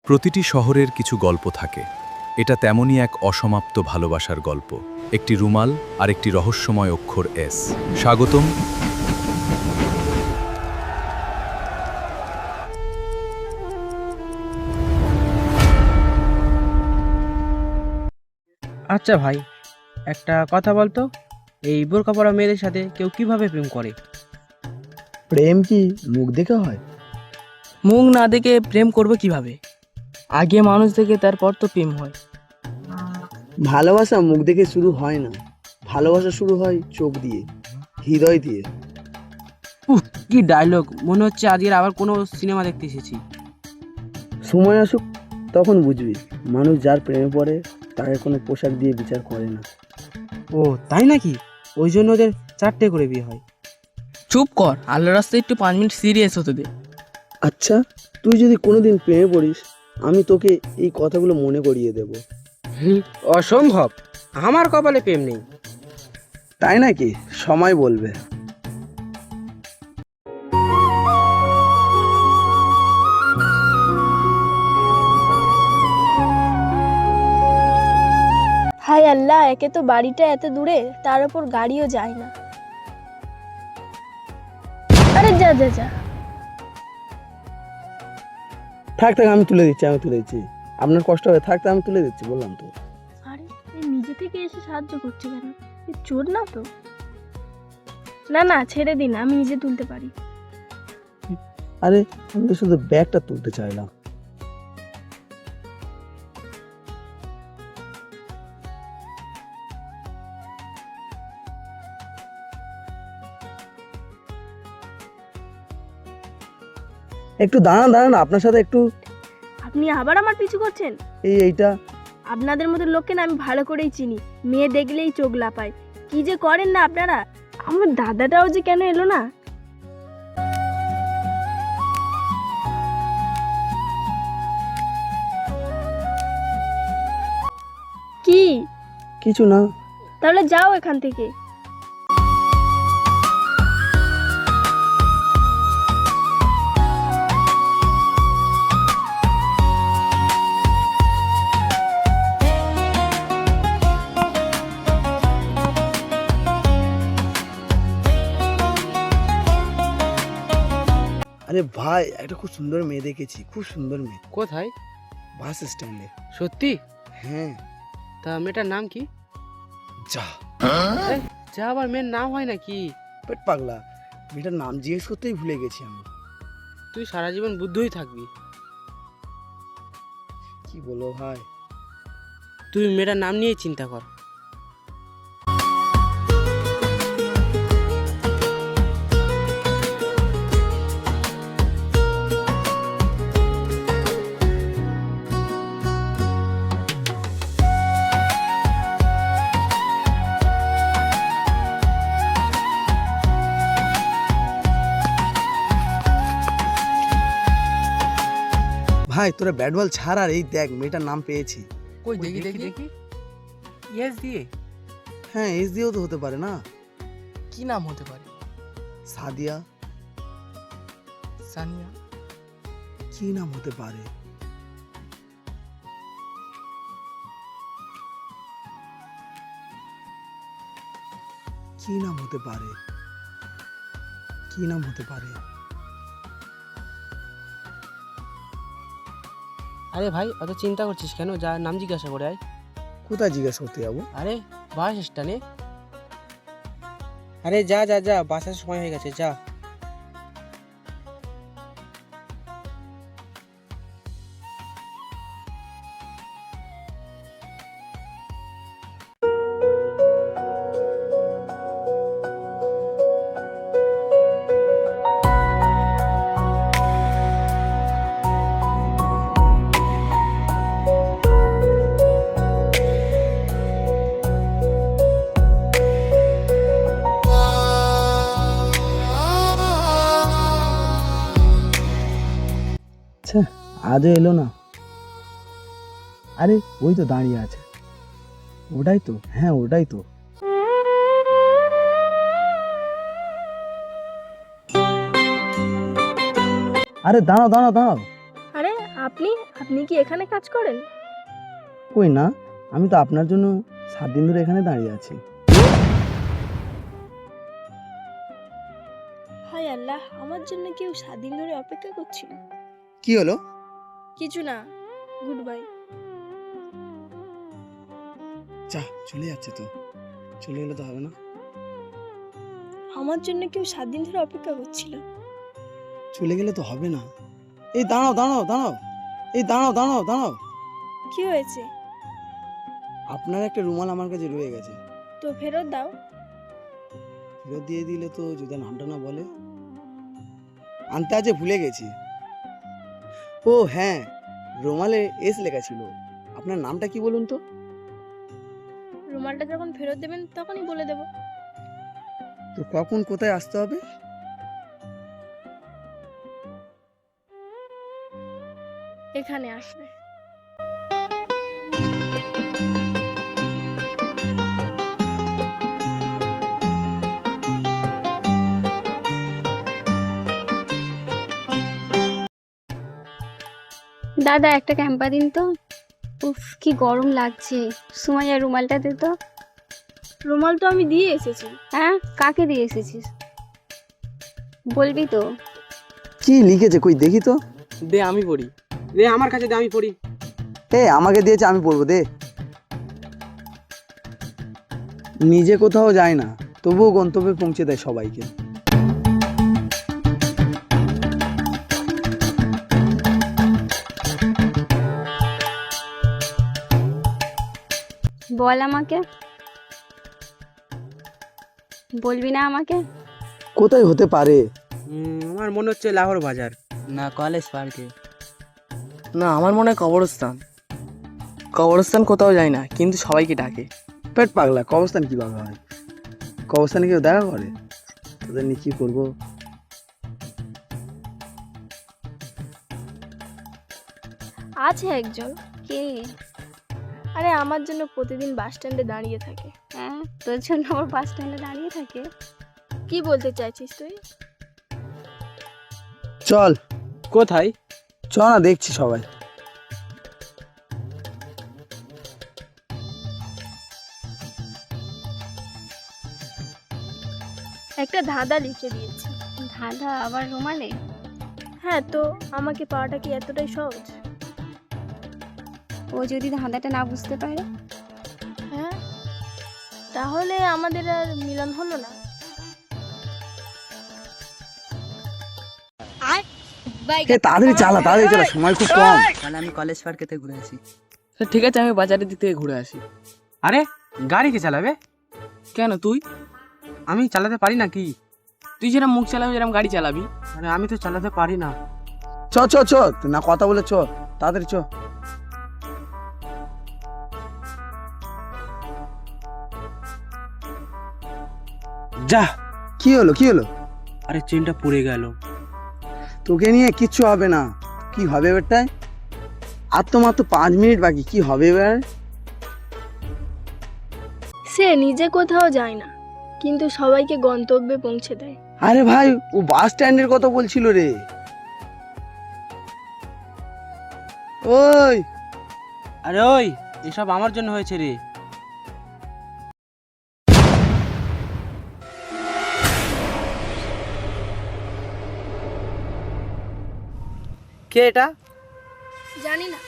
প্রতিটি শহরের কিছু গল্প থাকে। এটা তেমনই এক অসমাপ্ত ভালোবাসার গল্প। একটি রুমাল আর একটি রহস্যময় অক্ষর এস। স্বাগতম। আচ্ছা ভাই, একটা কথা বলতো, এই বোরকা পরা মেয়েদের সাথে কেউ কিভাবে প্রেম করে? প্রেম কি মুখ দেখে হয়? মুখ না দেখে প্রেম করবে কিভাবে? আগে মানুষ দেখে তারপর তো প্রেম হয়। ভালোবাসা মুখ দেখে শুরু হয় না, ভালোবাসা শুরু হয় চোখ দিয়ে, হৃদয় দিয়ে। কি ডায়লগ! মনে হচ্ছে আজকের আবার কোনো সিনেমা দেখতে এসেছি। সময় আসুক তখন বুঝবি, মানুষ যার প্রেমে পড়ে তাকে কোনো পোশাক দিয়ে বিচার করে না। ও তাই নাকি? ওই জন্য ওদের 4টে করে বিয়ে হয়। চুপ কর, আল্লাহর রাস্তায় একটু 5 মিনিট সিরিয়াস হতে দে। আচ্ছা, তুই যদি কোনোদিন প্রেমে পড়িস, আমি তোকে এই কথাগুলো মনে করিয়ে দেব। অসম্ভব, আমার কপালে প্রেম নেই। তাই নাকি? সময় বলবে। হায় আল্লাহ, একে তো বাড়িটা এত দূরে, তার উপর গাড়িও যায় না। আরে যা যা যা। থাক থাক, আমি তুলে দিচ্ছি। আপনার কষ্ট হবে, থাকতে আমি তুলে দিচ্ছি, বললাম তো। আরে নিজে থেকে এসে সাহায্য করছে কেন? চোর না তো? না না, ছেড়ে দিন, আমি নিজে তুলতে পারি। আরে আমি তো শুধু ব্যাগটা তুলতে চাইলাম। একটু দাঁড়ান, আপনার সাথে একটু। আপনি আবার আমার পিছু করছেন? এইটা আপনাদের মতো লোককে না আমি ভালো করেই চিনি, মেয়ে দেখলেই চোখ লাপায়। কি যে করেন না আপনারা! আমার দাদাটাও যে কেন এলো না? কি? কিছু না। তাহলে যাও এখান থেকে। আরে ভাই, একটা খুব সুন্দর মেয়ে দেখেছি, খুব সুন্দর মেয়ে। কোথায়? বাস স্ট্যান্ডে। সত্যি? হ্যাঁ। তা মেয়েটার নাম কি? যা যা, আবার মেয়ের নাম হয় নাকি? পেট পাগলা, মেয়েটার নাম জিজ্ঞেস করতেই ভুলে গেছি আমি। তুই সারা জীবন বুদ্ধই থাকবি। কি বলো ভাই? তুই মেয়েটার নাম নিয়েই চিন্তা কর। ভাই তোরা ব্যাট বল ছাড়, আর এই দেখ মেয়েটার নাম পেয়েছি। কই দেখি। ইয়েস দিয়ে? হ্যাঁ, এস দিয়েও তো হতে পারে না? কি নাম হতে পারে? সাদিয়া। সানিয়া? কি নাম হতে পারে? কি নাম হতে পারে? কি নাম হতে পারে? আরে ভাই, অত চিন্তা করছিস কেন? যা নাম জিজ্ঞাসা করে আয়। কোথায় জিজ্ঞেস করতে যাবো? আরে বাস স্ট্যান্ডে। আরে যা যা যা, বাসের সময় হয়ে গেছে, যা। আচ্ছা, আজও এলো না। আরে ওই তো দাঁড়িয়ে আছে। ওটাই তো, হ্যাঁ ওটাই তো। আরে দাঁড়াও দাঁড়াও দাঁড়াও। আরে আপনি আপনি কি এখানে কাজ করেন? কই না, আমি তো আপনার জন্য 7 দিন ধরে এখানে দাঁড়িয়ে আছি। হায় আল্লাহ, আমার জন্য কেউ 7 দিন ধরে অপেক্ষা করছিল। কি হলো? কিছু না, গুড বাই। যা, চলে যাচ্ছে তো, চলে গেলে তো হবে না। আমার জন্য কেউ 7 দিন ধরে অপেক্ষা করছিল। চলে গেলে তো হবে না। এই দাঁড়াও দাঁড়াও দাঁড়াও, এই দাঁড়াও দাঁড়াও দাঁড়াও। কি হয়েছে? আপনার একটা রুমাল আমার কাছে রয়ে গেছে, তো ফেরত দাও। ফেরত দিয়ে দিলে তো যদি নামটা না বলে। আনতে আজ ভুলে গেছি। ও হ্যাঁ, রুমালে এস লেখা ছিল। আপনার নামটা কি বলুন তো? রুমালটা যখন ফেরত দেবেন তখনই বলে দেব। তো কখন কোথায় আসতে হবে? এখানে আসবে। দাদা একটা ক্যাম্পা দিন তো। উফ কি গরম লাগছে। সুমাইয়া রুমালটা দে তো। রুমাল তো আমি দিয়ে এসেছি। হ্যাঁ, কাকে দিয়ে এসেছিস বলবি তো? কি লিখেছে কই দেখি তো। দে আমি পড়ি। দে আমার কাছে, দে আমি পড়ি। আমাকে দিয়েছে, আমি পড়বো, দে। নিজে কোথাও যায় না, তবুও গন্তব্যে পৌঁছে দেয় সবাইকে। বল আমাকে, বলবি না আমাকে? কোথায় হতে পারে? আমার মনে হচ্ছে লাহোর বাজার। না, কলেজ পার্কে। না, আমার মনে হয় কবরস্থান। কবরস্থান কোথাও যায় না, কিন্তু সবাইকে ডাকে। পেট পাগলা, কবরস্থান কিভাবে হয়? কবরস্থানে কেউ দেখা করে? তোদের নিয়ে কি করবো? আছে একজন। কে? আরে আমার জন্য প্রতিদিন বাস স্ট্যান্ডে দাঁড়িয়ে থাকে। হ্যাঁ, তোর জন্য আমার বাস স্ট্যান্ডে দাঁড়িয়ে থাকে। কি বলতে চাইছিস তুই? চল কোথায়? চ না, দেখছি সবাই। একটা ধাঁধা লিখে দিয়েছি। দাদা আবার রুমালে? হ্যাঁ, তো আমাকে পাওয়াটা কি এতটাই সহজ? ও যদি ধাঁধাটা না বুঝতে পারে? হ্যাঁ, তাহলে আমাদের আর মিলন হলো না। তাড়াতাড়ি চালা, তাড়াতাড়ি চালা, সময় খুব কম। তাহলে আমি কলেজ পার্কেতে ঘুরে আসি। ঠিক আছে, আমি বাজারের দিক থেকে ঘুরে আসি। আরে গাড়ি কে চালাবে? কেন, তুই? আমি চালাতে পারি না কি? তুই যেরকম মুখ চালাবি যেরকম গাড়ি চালাবি। আরে আমি তো চালাতে পারি না। চ চ চ, তুই না কথা বলে চ, তাড়াতাড়ি চ। যা, কি হলো কি হলো? আরে চেনটা পড়ে গেল। তোকে নিয়ে কিচ্ছু হবে না। কি হবে এবারটায়? আর তো মাত্র 5 মিনিট বাকি, কি হবে এবার? সে নিজে কোথাও যায় না, কিন্তু সবাইকে গন্তব্যে পৌঁছে দেয়। আরে ভাই, ও বাস স্ট্যান্ডের কথা বলছিল রে। ওই আরে ওই, এসব আমার জন্য হয়েছে রে। কে এটা? জানি না।